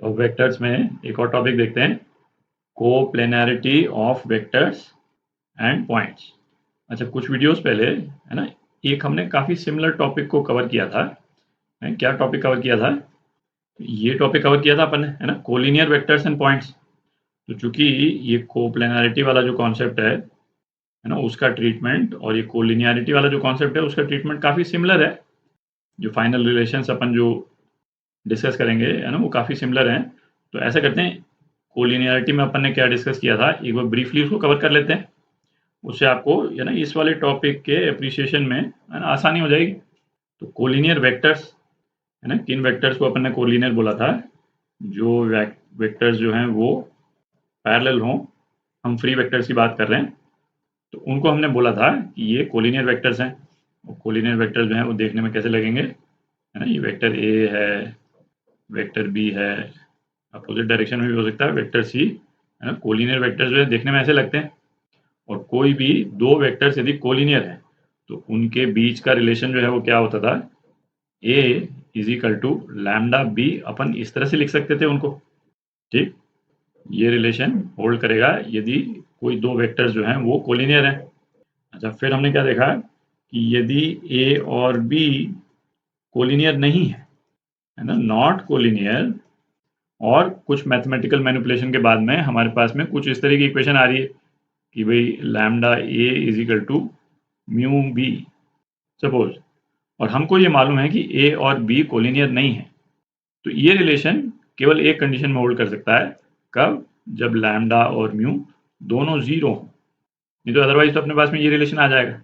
और वेक्टर्स में एक और टॉपिक देखते हैं, कोप्लेनैरिटी ऑफ वेक्टर्स एंड पॉइंट्स। अच्छा, कुछ वीडियोस पहले है ना, एक हमने काफ़ी सिमिलर टॉपिक को कवर किया था। क्या टॉपिक कवर किया था? ये टॉपिक कवर किया था अपन ने, है ना, कोलिनियर वेक्टर्स एंड पॉइंट्स। तो चूंकि ये कोप्लेनैरिटी वाला जो कॉन्सेप्ट है ना, उसका ट्रीटमेंट और ये कोलिनियरिटी वाला जो कॉन्सेप्ट है उसका ट्रीटमेंट काफ़ी सिमिलर है। जो फाइनल रिलेशंस अपन जो डिस्कस करेंगे है ना, वो काफ़ी सिमिलर हैं। तो ऐसा करते हैं, कोलिनियरिटी में अपन ने क्या डिस्कस किया था एक बार ब्रीफली उसको कवर कर लेते हैं। उससे आपको है ना इस वाले टॉपिक के अप्रिसिएशन में है ना आसानी हो जाएगी। तो कोलिनियर वेक्टर्स है ना, किन वेक्टर्स को अपन ने कोलिनियर बोला था? जो वेक्टर्स जो हैं वो पैरेलल हों, हम फ्री वेक्टर्स की बात कर रहे हैं, तो उनको हमने बोला था कि ये कोलिनियर वेक्टर्स हैं। और कोलिनियर वेक्टर्स जो हैं वो देखने में कैसे लगेंगे, है ना, ये वेक्टर ए है, वेक्टर बी है, अपोजिट डायरेक्शन में भी हो सकता है वेक्टर सी, है ना। कोलिनियर वेक्टर्स जो है देखने में ऐसे लगते हैं। और कोई भी दो वेक्टर्स यदि कोलिनियर है तो उनके बीच का रिलेशन जो है वो क्या होता था, A is equal to lambda B, अपन इस तरह से लिख सकते थे उनको। ठीक, ये रिलेशन होल्ड करेगा यदि कोई दो वेक्टर्स जो हैं वो कोलिनियर हैं। अच्छा, फिर हमने क्या देखा कि यदि ए और बी कोलिनियर नहीं है ना, नॉट कोलिनियर, और कुछ मैथमेटिकल मैनिपुलेशन के बाद में हमारे पास में कुछ इस तरह की इक्वेशन आ रही है कि भाई lambda A is equal to mu B suppose, और हमको ये मालूम है कि ए और बी कोलिनियर नहीं है। तो ये रिलेशन केवल एक कंडीशन में होल्ड कर सकता है, कब? जब लैम्डा और म्यू दोनों जीरो हो, नहीं तो अदरवाइज तो अपने पास में ये रिलेशन आ जाएगा।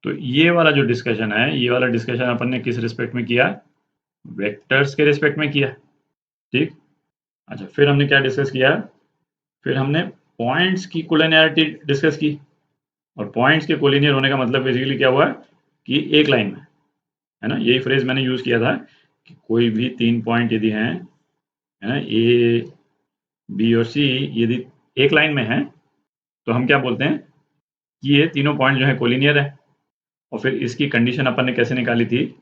तो ये वाला जो डिस्कशन है, ये वाला डिस्कशन अपन ने किस रिस्पेक्ट में किया? वेक्टर्स के रिस्पेक्ट में किया। ठीक। अच्छा, फिर हमने क्या डिस्कस किया? फिर हमने पॉइंट्स की कोलिनियरिटी डिस्कस की। और पॉइंट्स के कोलिनियर होने का मतलब बेसिकली क्या हुआ कि एक लाइन में, है ना, यही फ्रेज मैंने यूज किया था कि कोई भी तीन पॉइंट यदि हैं, है ना, ए बी और सी यदि एक लाइन में है तो हम क्या बोलते हैं कि ये तीनों पॉइंट जो है कोलिनियर है। और फिर इसकी कंडीशन अपन ने कैसे निकाली थी?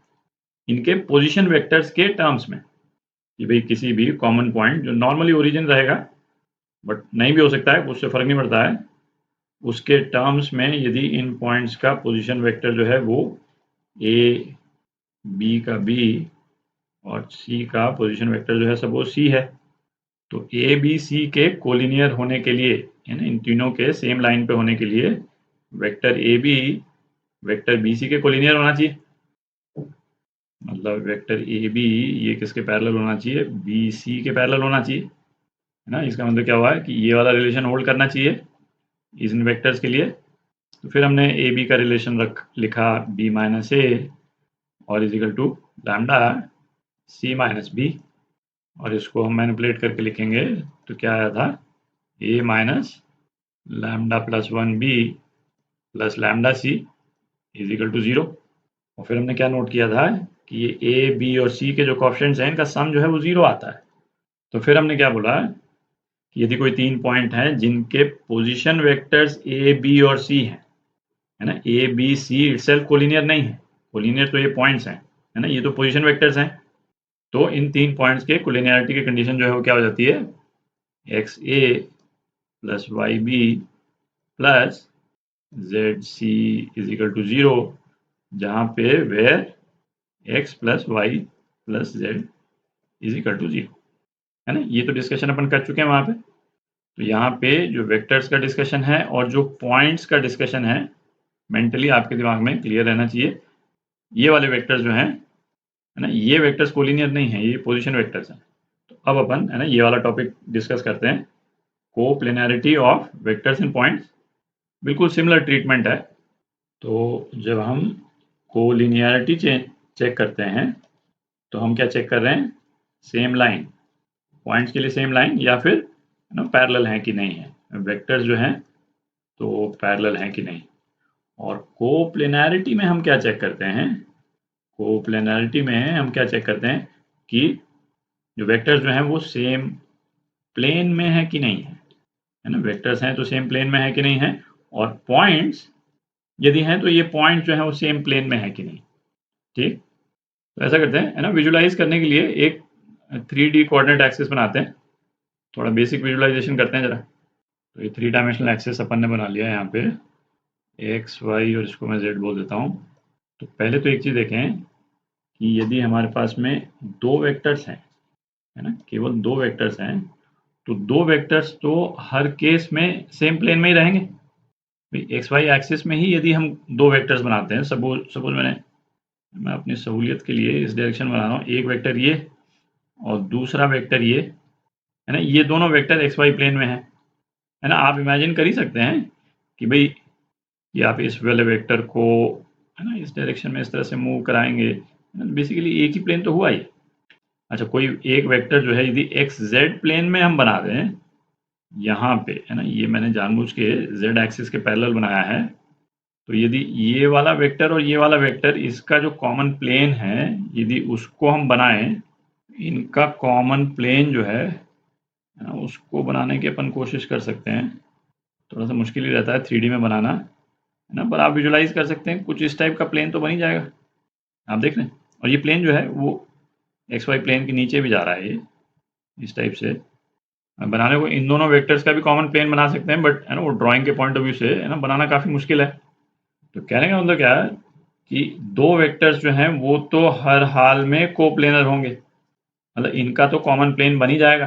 इनके पोजीशन वेक्टर्स के टर्म्स में, कि भाई किसी भी कॉमन पॉइंट जो नॉर्मली ओरिजिन रहेगा बट नहीं भी हो सकता है, उससे फर्क नहीं पड़ता है, उसके टर्म्स में यदि इन पॉइंट्स का पोजीशन वेक्टर जो है वो ए बी का बी और सी का पोजीशन वेक्टर जो है सपोज सी है, तो ए बी सी के कोलिनियर होने के लिए, है ना, इन तीनों के सेम लाइन पे होने के लिए vector A B vector B C के कोलिनियर होना चाहिए। मतलब वेक्टर ए बी ये किसके पैरेलल होना चाहिए? बी सी के पैरेलल होना चाहिए, है ना। इसका मतलब क्या हुआ है कि ये वाला रिलेशन होल्ड करना चाहिए इन वेक्टर्स के लिए। तो फिर हमने ए बी का रिलेशन लिखा बी माइनस ए और equal to lambda C minus B, और इसको हम मैनिपुलेट करके लिखेंगे तो क्या आया था, A minus lambda plus one B plus lambda C is equal to zero. और फिर हमने क्या नोट किया था कि ये ए बी और सी के जो कोएफिशिएंट्स हैं इनका सम जो है वो जीरो आता है। तो फिर हमने क्या बोला कि यदि कोई तीन पॉइंट हैं जिनके पोजीशन वेक्टर्स ए बी और सी हैं, है ना, A B C itself collinear नहीं है, कोलिनियर तो ये पॉइंट्स हैं, है ना, ये तो पोजीशन वेक्टर्स हैं। तो इन तीन पॉइंट्स के कोलिनियरिटी की कंडीशन जो है वो क्या हो जाती है, X A plus Y B plus Z C is equal to zero, जहाँ पे where X plus Y plus Z is equal to zero, है ना। ये तो डिस्कशन अपन कर चुके हैं वहाँ पे। तो यहाँ पे जो वेक्टर्स का डिस्कशन है और जो पॉइंट्स का डिस्कशन है, मेंटली आपके दिमाग में क्लियर रहना चाहिए। ये वाले वेक्टर्स जो हैं, है ना, ये वेक्टर्स कोलिनियर नहीं है, ये पोजीशन वेक्टर्स हैं। तो अब अपन, है ना, ये वाला टॉपिक डिस्कस करते हैं, कोप्लेनैरिटी ऑफ वेक्टर्स एंड पॉइंट्स। बिल्कुल सिमिलर ट्रीटमेंट है। तो जब हम कोलिनियरिटी चेक करते हैं तो हम क्या चेक कर रहे हैं? सेम लाइन, पॉइंट्स के लिए सेम लाइन, या फिर है ना पैरेलल है कि नहीं है, वेक्टर्स जो हैं तो पैरेलल हैं कि नहीं। और कोप्लेनैरिटी में हम क्या चेक करते हैं? कोप्लेनैरिटी में हम क्या चेक करते हैं कि जो वेक्टर्स जो हैं वो सेम प्लेन में है कि नहीं है ना, वेक्टर्स हैं तो सेम प्लेन में है कि नहीं है, और पॉइंट्स यदि हैं तो ये पॉइंट जो है वो सेम प्लेन में है कि नहीं। ठीक, तो ऐसा करते हैं, है ना, विजुलाइज करने के लिए एक 3D कोऑर्डिनेट एक्सिस बनाते हैं, थोड़ा बेसिक विजुअलाइजेशन करते हैं ज़रा। तो ये 3 डायमेंशनल एक्सिस अपन ने बना लिया है यहाँ पे, एक्स वाई और इसको मैं जेड बोल देता हूँ। तो पहले तो एक चीज़ देखें कि यदि हमारे पास में 2 वेक्टर्स हैं, है ना, केवल 2 वेक्टर्स हैं, तो 2 वेक्टर्स तो हर केस में सेम प्लेन में ही रहेंगे। भाई एक्स वाई एक्सिस में ही यदि हम 2 वेक्टर्स बनाते हैं, सपोज मैं अपनी सहूलियत के लिए इस डायरेक्शन में बना रहा हूँ, एक वेक्टर ये और दूसरा वेक्टर ये, है ना, ये दोनों वेक्टर एक्स वाई प्लेन में है ना। आप इमेजिन कर ही सकते हैं कि भाई ये आप इस वाले वेक्टर को, है ना, इस डायरेक्शन में इस तरह से मूव कराएंगे, बेसिकली एक ही प्लेन तो हुआ ही। अच्छा, कोई एक वेक्टर जो है यदि एक्स जेड प्लेन में हम बना दें यहाँ पे, है ना, ये मैंने जानबूझ के जेड एक्सिस के पैरेलल बनाया है, तो यदि ये वाला वेक्टर और ये वाला वेक्टर इसका जो कॉमन प्लेन है, यदि उसको हम बनाएं, इनका कॉमन प्लेन जो है ना, उसको बनाने की अपन कोशिश कर सकते हैं। थोड़ा सा मुश्किल ही रहता है 3D में बनाना, है ना, पर आप विजुलाइज कर सकते हैं, कुछ इस टाइप का प्लेन तो बन ही जाएगा। आप देख लें, और ये प्लेन जो है वो एक्स वाई प्लेन के नीचे भी जा रहा है, ये इस टाइप से बनाने को इन दोनों वेक्टर्स का भी कॉमन प्लेन बना सकते हैं, बट है ना वो ड्राइंग के पॉइंट ऑफ व्यू से, है ना, बनाना काफ़ी मुश्किल है। तो कहने का मतलब क्या है कि 2 वेक्टर्स जो हैं वो तो हर हाल में कोप्लेनर होंगे, मतलब इनका तो कॉमन प्लेन बन ही जाएगा।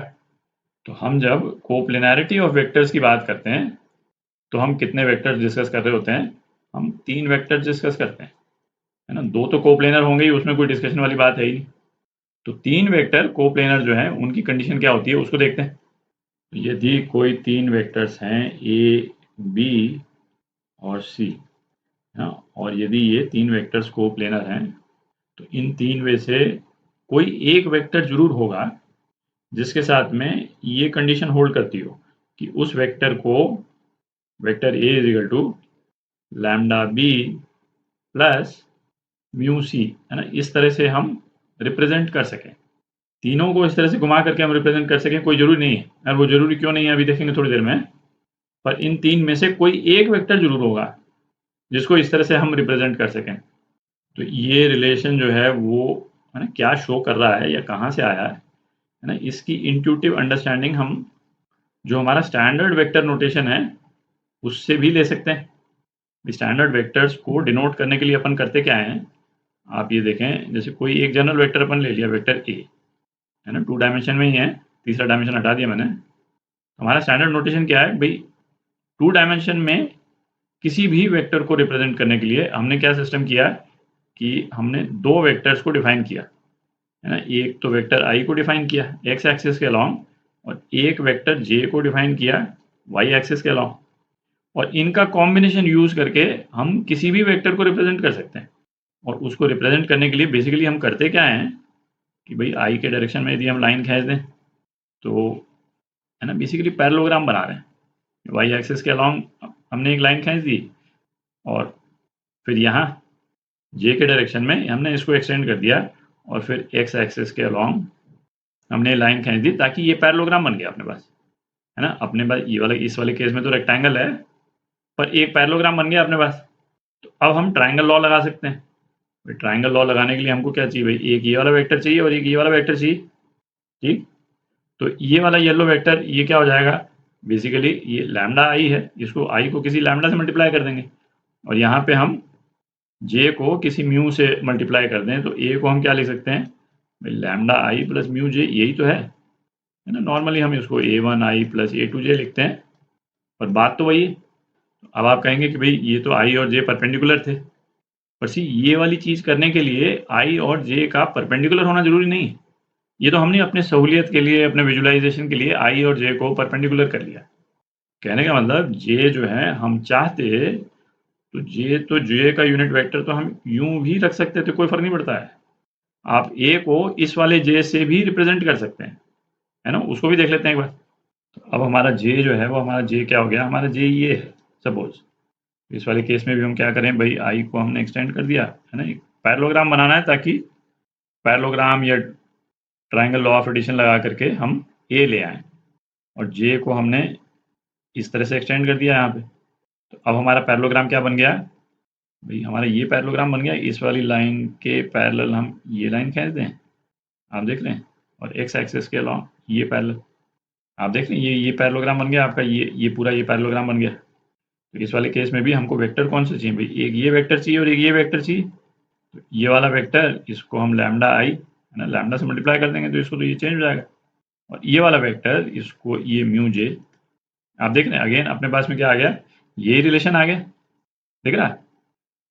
तो हम जब कोप्लेनैरिटी ऑफ वेक्टर्स की बात करते हैं तो हम कितने वेक्टर्स डिस्कस कर रहे होते हैं? हम 3 वेक्टर्स डिस्कस करते हैं, है ना। 2 तो कोप्लेनर होंगे ही, उसमें कोई डिस्कशन वाली बात है ही नहीं। तो 3 वेक्टर कोप्लेनर जो हैं उनकी कंडीशन क्या होती है उसको देखते हैं। यदि कोई 3 वेक्टर्स हैं ए, बी और सी, है ना, और यदि ये 3 वेक्टर्स कोप्लेनर हैं, तो इन 3 में से कोई एक वेक्टर जरूर होगा जिसके साथ में ये कंडीशन होल्ड करती हो कि उस वेक्टर को vector A is equal to lambda B plus mu C, है ना, इस तरह से हम रिप्रेजेंट कर सकें। तीनों को इस तरह से घुमा करके हम रिप्रेजेंट कर सकें, कोई जरूरी नहीं है, और वो जरूरी क्यों नहीं है अभी देखेंगे थोड़ी देर में। पर इन 3 में से कोई एक वेक्टर जरूर होगा जिसको इस तरह से हम रिप्रेजेंट कर सकें। तो ये रिलेशन जो है वो, है ना, क्या शो कर रहा है या कहाँ से आया है ना, इसकी इंट्यूटिव अंडरस्टैंडिंग हम जो हमारा स्टैंडर्ड वेक्टर नोटेशन है उससे भी ले सकते हैं। स्टैंडर्ड वेक्टर्स को डिनोट करने के लिए अपन करते क्या हैं, आप ये देखें, जैसे कोई एक जनरल वेक्टर अपन ले लिया, वेक्टर ए, है ना, 2 डायमेंशन में ही है, तीसरा डायमेंशन हटा दिया मैंने। हमारा स्टैंडर्ड नोटेशन क्या है भाई, 2 डायमेंशन में किसी भी वेक्टर को रिप्रेजेंट करने के लिए हमने क्या सिस्टम किया कि हमने 2 वेक्टर्स को डिफाइन किया, है ना। एक तो वेक्टर आई को डिफाइन किया एक्स एक्सिस के अलॉन्ग, और एक वेक्टर जे को डिफाइन किया वाई एक्सिस के अलॉन्ग, और इनका कॉम्बिनेशन यूज करके हम किसी भी वेक्टर को रिप्रेजेंट कर सकते हैं। और उसको रिप्रेजेंट करने के लिए बेसिकली हम करते क्या हैं कि भाई आई के डायरेक्शन में यदि हम लाइन खींच दें तो, है ना, बेसिकली पैरेललोग्राम बना रहे हैं। वाई एक्सिस के अलॉन्ग हमने एक लाइन खींच दी, और फिर यहाँ जे के डायरेक्शन में हमने इसको एक्सटेंड कर दिया, और फिर एक्स एक्सिस के अलॉन्ग हमने लाइन खींच दी, ताकि ये पैरेललोग्राम बन गया अपने पास, है ना। अपने पास ये वाला, इस वाले केस में तो रेक्टेंगल है, पर एक पैरेललोग्राम बन गया अपने पास। तो अब हम ट्राइंगल लॉ लगा सकते हैं। ट्राइंगल लॉ लगाने के लिए हमको क्या चाहिए भाई, एक ये वाला वेक्टर चाहिए और एक ये वाला वेक्टर चाहिए, ठीक। तो ये वाला येलो वेक्टर ये क्या हो जाएगा, बेसिकली ये लैम्डा आई है, इसको आई को किसी लैम्डा से मल्टीप्लाई कर देंगे, और यहाँ पे हम जे को किसी म्यू से मल्टीप्लाई कर दें, तो ए को हम क्या लिख सकते हैं भाई, लैम्डा आई प्लस म्यू जे, यही तो है ना। नॉर्मली हम इसको A1 आई प्लस A2 जे लिखते हैं, पर बात तो वही है। अब आप कहेंगे कि भाई ये तो आई और जे परपेंडिकुलर थे, पर सी ये वाली चीज़ करने के लिए आई और जे का परपेंडिकुलर होना जरूरी नहीं है। ये तो हमने अपने सहूलियत के लिए, अपने विजुलाइजेशन के लिए आई और जे को परपेंडिकुलर कर लिया। कहने का मतलब जे जो है हम चाहते तो जे का यूनिट वेक्टर तो हम यूं भी रख सकते थे, कोई फर्क नहीं पड़ता है। आप ए को इस वाले जे से भी रिप्रेजेंट कर सकते हैं, है ना, उसको भी देख लेते हैं एक बार। तो अब हमारा जे जो है वो, हमारा जे क्या हो गया, हमारा जे ये है सपोज। इस वाले केस में भी हम क्या करें भाई, आई को हमने एक्सटेंड कर दिया, है ना। एक पैरेललोग्राम बनाना है ताकि पैरेललोग्राम या ट्राइंगल लॉ ऑफ एडिशन लगा करके हम ए ले आए, और जे को हमने इस तरह से एक्सटेंड कर दिया यहाँ पे। तो अब हमारा पैरेललोग्राम क्या बन गया भाई, हमारा ये पैरेललोग्राम बन गया। इस वाली लाइन के पैरेलल हम ये लाइन खींच दें, आप देख रहे हैं, और एक्स एक्सिस के अलॉन्ग ये पैरेलल। आप देख रहे हैं ये पैरेललोग्राम बन गया आपका, ये पूरा ये पैरेललोग्राम बन गया। तो इस वाले केस में भी हमको वेक्टर कौन से चाहिए भाई, एक ये वेक्टर चाहिए और एक ये वेक्टर चाहिए। तो ये वाला वेक्टर इसको हम लैम्डा आई है ना, लैम्डा से मल्टीप्लाई कर देंगे तो इसको तो ये चेंज हो जाएगा। और ये वाला वेक्टर इसको ये म्यू जे। आप देख रहे हैं अगेन अपने पास में क्या आ गया, ये रिलेशन आ गया, देख रहा है।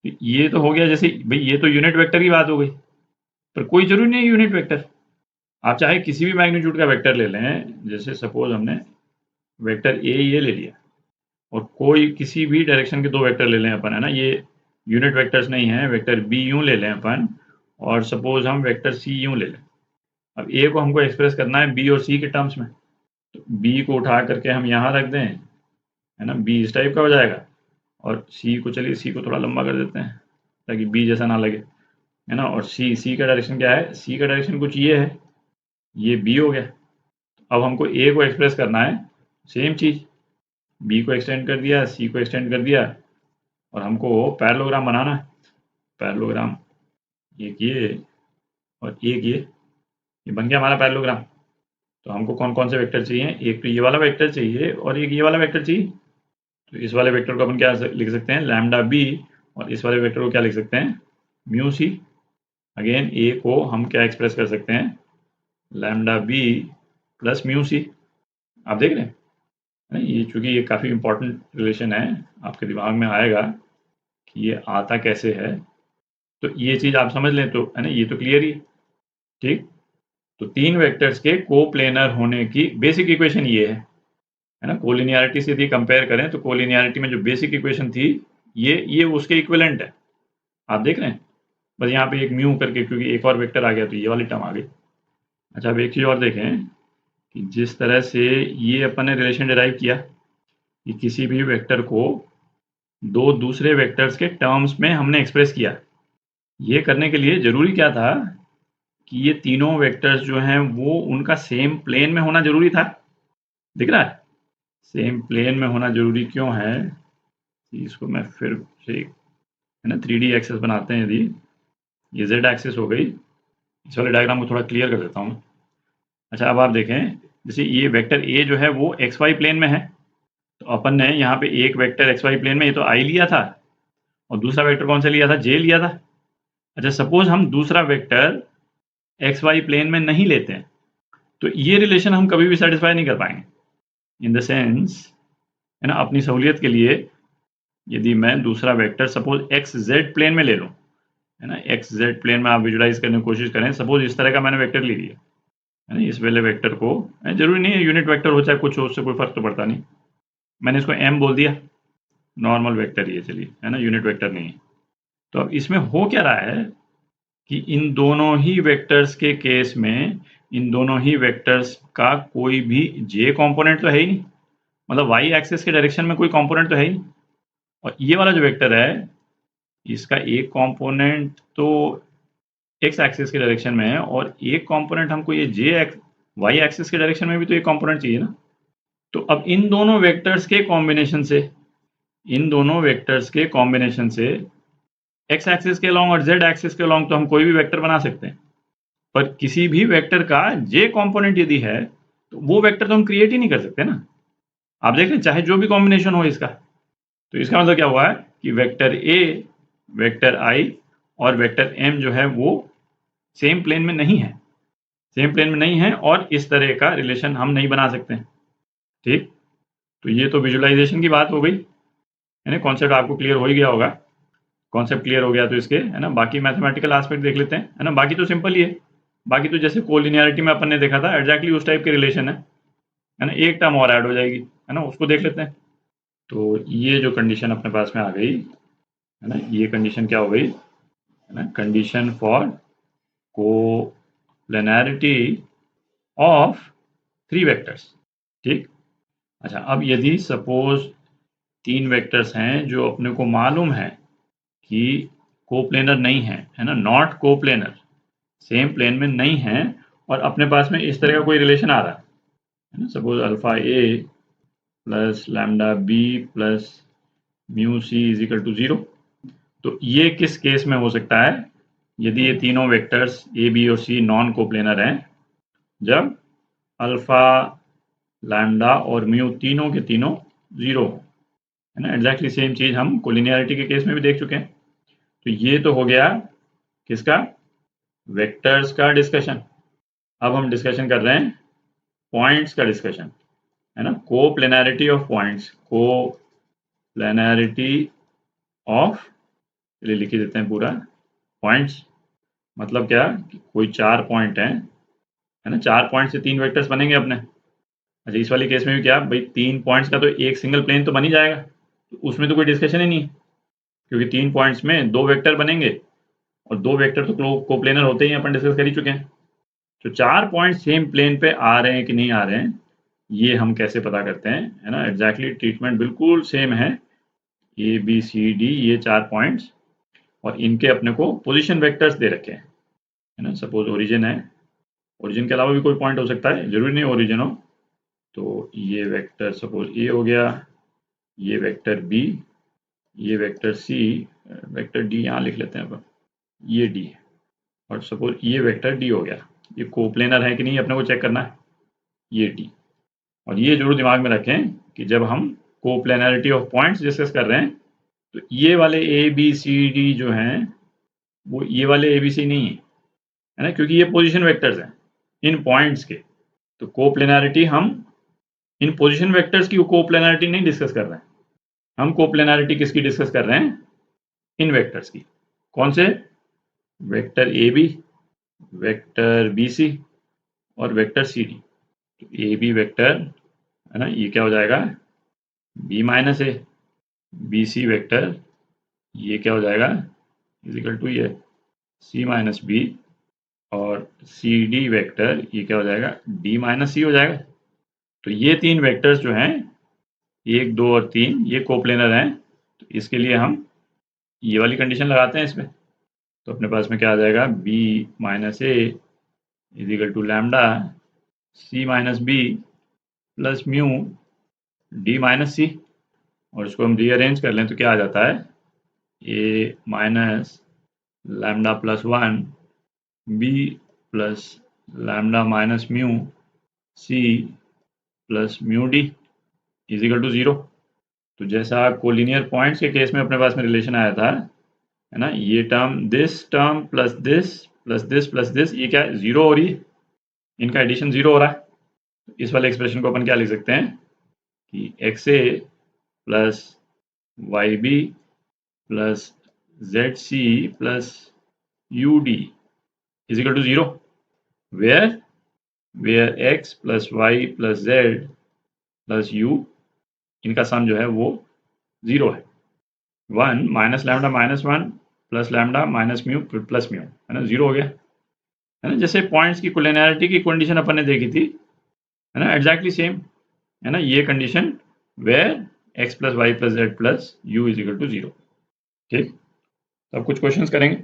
तो ये तो हो गया जैसे भाई ये तो यूनिट वेक्टर की बात हो गई, पर कोई जरूरी नहीं यूनिट वेक्टर। आप चाहे किसी भी मैग्नीट्यूड का वेक्टर ले लें, जैसे सपोज हमने वेक्टर ए ये ले लिया और कोई किसी भी डायरेक्शन के दो वेक्टर ले लें अपन, है ना, ये यूनिट वेक्टर्स नहीं है, वेक्टर बी यूं ले लें अपन और सपोज हम वेक्टर सी यूं ले लें। अब ए को हमको एक्सप्रेस करना है बी और सी के टर्म्स में, तो बी को उठा करके हम यहाँ रख दें, है ना, बी इस टाइप का हो जाएगा और सी को चलिए सी को थोड़ा लंबा कर देते हैं ताकि बी जैसा ना लगे, है ना। और सी का डायरेक्शन क्या है, सी का डायरेक्शन कुछ ये है, ये बी हो गया। अब हमको ए को एक्सप्रेस करना है, सेम चीज़, बी को एक्सटेंड कर दिया, सी को एक्सटेंड कर दिया और हमको पैरेललोग्राम बनाना है। पैरेललोग्राम एक ये और एक ये बन गया हमारा पैरेललोग्राम। तो हमको कौन कौन से वेक्टर चाहिए, एक तो ये वाला वेक्टर चाहिए और एक ये वाला वेक्टर चाहिए। तो इस वाले वेक्टर को अपन क्या लिख सकते हैं, लैम्डा बी, और इस वाले वेक्टर को क्या लिख सकते हैं, म्यू सी। अगेन ए को हम क्या एक्सप्रेस कर सकते हैं, lambda B plus mu C. आप देख रहे हैं ये, चूंकि ये काफ़ी इंपॉर्टेंट रिलेशन है, आपके दिमाग में आएगा कि ये आता कैसे है। तो ये चीज़ आप समझ लें तो, है ना, ये तो क्लियर ही, ठीक। तो तीन वेक्टर्स के कोप्लेनर होने की बेसिक इक्वेशन ये है ना। कोलिनियरिटी से यदि कंपेयर करें तो कोलिनियरिटी में जो बेसिक इक्वेशन थी ये उसके इक्विवेलेंट है। आप देख रहे हैं, बस यहाँ पे एक म्यू करके क्योंकि एक और वेक्टर आ गया तो ये वाली टर्म आ गई। अच्छा अब एक चीज़ और देखें कि जिस तरह से ये अपन ने रिलेशन डिराइव किया कि किसी भी वेक्टर को दो दूसरे वेक्टर्स के टर्म्स में हमने एक्सप्रेस किया, ये करने के लिए ज़रूरी क्या था कि ये तीनों वेक्टर्स जो हैं वो उनका सेम प्लेन में होना ज़रूरी था। दिख रहा है, सेम प्लेन में होना ज़रूरी क्यों है, इसको मैं फिर से, है ना, 3D एक्सेस बनाते हैं। यदि ये Z एक्सेस हो गई, इस वाले डायग्राम को थोड़ा क्लियर कर देता हूँ। अच्छा अब आप देखें, जैसे ये वेक्टर ए जो है वो XY प्लेन में है, तो अपन ने यहाँ पे एक वेक्टर XY प्लेन में ये तो I लिया था और दूसरा वेक्टर कौन सा लिया था, J लिया था। अच्छा सपोज हम दूसरा वेक्टर XY प्लेन में नहीं लेते हैं तो ये रिलेशन हम कभी भी सेटिस्फाई नहीं कर पाएंगे। इन द सेंस, है ना, अपनी सहूलियत के लिए यदि मैं दूसरा वेक्टर सपोज XZ प्लेन में ले लूँ, है ना, XZ प्लेन में आप विजुलाइज करने की कोशिश करें, सपोज इस तरह का मैंने वेक्टर ले लिया, है ना, इस वाले वेक्टर को, जरूरी नहीं है यूनिट वेक्टर हो चाहे कुछ हो, उससे कोई फर्क तो पड़ता नहीं, मैंने इसको M बोल दिया, नॉर्मल वेक्टर ये, चलिए, है ना, यूनिट वेक्टर नहीं है। तो अब इसमें हो क्या रहा है कि इन दोनों ही वेक्टर्स के केस में इन दोनों ही वेक्टर्स का कोई भी J कंपोनेंट तो है ही नहीं, मतलब Y एक्सिस के डायरेक्शन में कोई कंपोनेंट तो है ही। और ये वाला जो वेक्टर है इसका एक कंपोनेंट तो X एक्सिस के डायरेक्शन में है और एक कंपोनेंट हमको ये Y एक्सिस के डायरेक्शन में भी तो एक कंपोनेंट चाहिए ना। तो अब इन दोनों वेक्टर्स के कॉम्बिनेशन से X एक्सिस के अलॉन्ग और Z एक्सिस के अलॉन्ग तो हम कोई भी वेक्टर बना सकते हैं, पर किसी भी वेक्टर का J कंपोनेंट यदि है तो वो वेक्टर तो हम क्रिएट ही नहीं कर सकते ना। आप देख रहे हैं चाहे जो भी कॉम्बिनेशन हो इसका, तो इसका मतलब क्या हुआ है कि वेक्टर A, वेक्टर I और वेक्टर M जो है वो सेम प्लेन में नहीं है और इस तरह का रिलेशन हम नहीं बना सकते, ठीक। तो ये तो विजुअलाइजेशन की बात हो गई, है ना, कॉन्सेप्ट आपको क्लियर हो ही गया होगा। कॉन्सेप्ट क्लियर हो गया तो इसके, है ना, बाकी मैथमेटिकल एस्पेक्ट देख लेते हैं, है ना। बाकी तो सिंपल ही है, बाकी तो जैसे कोलिनियरिटी में अपन ने देखा था एग्जैक्टली उस टाइप के रिलेशन है ना। एक टर्म और ऐड हो जाएगी, है ना, उसको देख लेते हैं। तो ये जो कंडीशन अपने पास में आ गई, है ना, ये कंडीशन क्या हो गई, है ना, condition for coplanarity of 3 vectors, ठीक। अच्छा अब यदि सपोज 3 वेक्टर्स हैं जो अपने को मालूम है कि कोप्लेनर नहीं है, है ना, नॉट कोप्लेनर, सेम प्लेन में नहीं है, और अपने पास में इस तरह का कोई रिलेशन आ रहा है ना, suppose alpha A plus lambda B plus mu C is equal to 0। तो ये किस केस में हो सकता है, यदि ये तीनों वेक्टर्स ए बी और सी नॉन कोप्लेनर हैं जब अल्फा, लैम्डा और म्यू तीनों के तीनों 0 हो, है ना। एग्जैक्टली सेम चीज हम कोलिनियरिटी के केस में भी देख चुके हैं। तो ये तो हो गया किसका, वेक्टर्स का डिस्कशन। अब हम डिस्कशन कर रहे हैं पॉइंट्स का डिस्कशन, है ना। कोप्लेनैरिटी ऑफ पॉइंट्स, कोप्लेनैरिटी ऑफ, चलिए लिख ही देते हैं पूरा, पॉइंट्स मतलब क्या कि कोई 4 पॉइंट हैं, है ना। 4 पॉइंट से 3 वेक्टर्स बनेंगे अपने। अच्छा, इस वाले केस में भी क्या भाई, 3 पॉइंट्स का तो एक सिंगल प्लेन तो बन ही जाएगा, तो उसमें तो कोई डिस्कशन ही नहीं है, क्योंकि 3 पॉइंट्स में 2 वेक्टर बनेंगे और 2 वेक्टर तो कोप्लेनर होते ही अपन डिस्कस कर ही चुके हैं। तो 4 पॉइंट सेम प्लेन पे आ रहे हैं कि नहीं आ रहे हैं, ये हम कैसे पता करते हैं, है ना। एग्जैक्टली ट्रीटमेंट बिल्कुल सेम है। ए बी सी डी, ये 4 पॉइंट्स, और इनके अपने को पोजीशन वेक्टर्स दे रखे हैं, है ना। सपोज ओरिजिन है, ओरिजिन के अलावा भी कोई पॉइंट हो सकता है, जरूरी नहीं ओरिजिन हो। तो ये वेक्टर सपोज ए हो गया, ये वेक्टर बी, ये वेक्टर सी, वेक्टर डी यहाँ लिख लेते हैं अपन, ये डी है, और सपोज ये वेक्टर डी हो गया। ये कोप्लेनर है कि नहीं अपने को चेक करना है, ये डी। और ये जरूर दिमाग में रखें कि जब हम कोप्लेनरिटी ऑफ पॉइंट्स डिस्कस कर रहे हैं, तो ये वाले ए बी सी डी जो हैं वो ये वाले ए बी सी नहीं है ना, क्योंकि ये पोजीशन वेक्टर्स हैं इन पॉइंट्स के। तो कोप्लेनरिटी हम इन पोजीशन वेक्टर्स की कोप्लेनरिटी नहीं डिस्कस कर रहे हैं, हम कोप्लेनरिटी किसकी डिस्कस कर रहे हैं, इन वेक्टर्स की। कौन से, vector A B, vector B C और वेक्टर सी डी। तो ए बी वेक्टर, है ना, ये क्या हो जाएगा, बी माइनस ए, बी सी वेक्टर, ये क्या हो जाएगा, इजिकल टू ये सी माइनस बी, और सी डी वेक्टर ये क्या हो जाएगा, डी माइनस सी हो जाएगा। तो ये 3 वेक्टर्स जो हैं 1 2 और 3, ये कोप्लेनर हैं। तो इसके लिए हम ये वाली कंडीशन लगाते हैं इसमें। तो अपने पास में क्या आ जाएगा, B minus A is equal to lambda C minus B plus mu D minus C. और इसको हम रीअरेंज कर लें तो क्या आ जाता है, A minus lambda plus 1 B plus lambda minus mu C plus mu D is equal to 0। तो जैसा कोलिनियर पॉइंट्स के केस में अपने पास में रिलेशन आया था, है ना, ये term plus this plus this plus this, ये क्या है, 0 हो रही है, इनका एडिशन 0 हो रहा है। तो इस वाले एक्सप्रेशन को अपन क्या लिख सकते हैं कि X A plus Y B plus Z C plus U D is equal to 0, where X plus Y plus Z plus U, इनका सम जो है वो 0 है। 1 minus lambda minus 1 plus lambda minus mu plus mu, है ना, 0 हो गया, है ना। जैसे पॉइंट्स की कोलिनियरिटी की कंडीशन अपन ने देखी थी, है ना, एग्जैक्टली सेम, है ना, ये condition where X plus Y plus Z plus U is equal to 0। ठीक, तो अब कुछ क्वेश्चंस करेंगे।